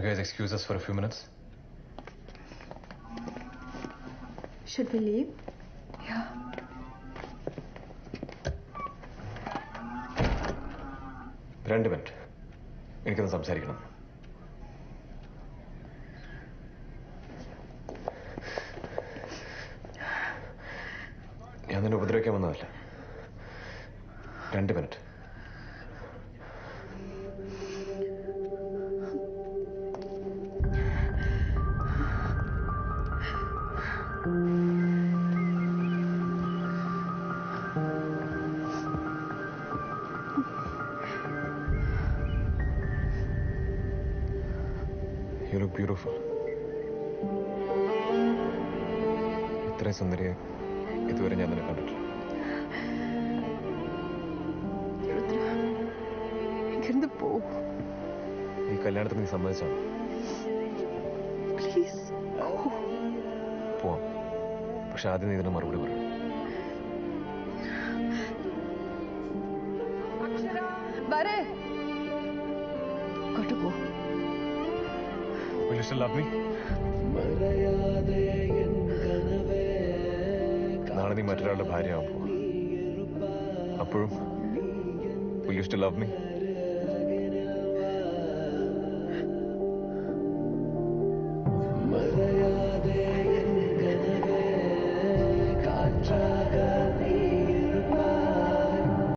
guys excuse us for a few minutes? Should we leave? Yeah. രണ്ട് minute എനിക്കൊന്ന് സംസാരിക്കണം. ഞാൻ നിന്നെ ഉപദ്രവിക്കാൻ വന്നതല്ല. 2 മിനിറ്റ്. You look beautiful. ഇത്രയും സുന്ദരിയെ ഇതുവരെ ഞാൻ നിന്നെ കണ്ടിട്ടില്ല. ഈ കല്യാണത്തിന് നീ സമ്മതിച്ചാണ്. പോവാം. പക്ഷെ ആദ്യം നീ ഇതിന് മറുപടി പറയണം. Will you still love me? നാളെ നീ മറ്റൊരാളുടെ ഭാര്യയാവാൻ പോവാ. അപ്പോഴും will you still love me?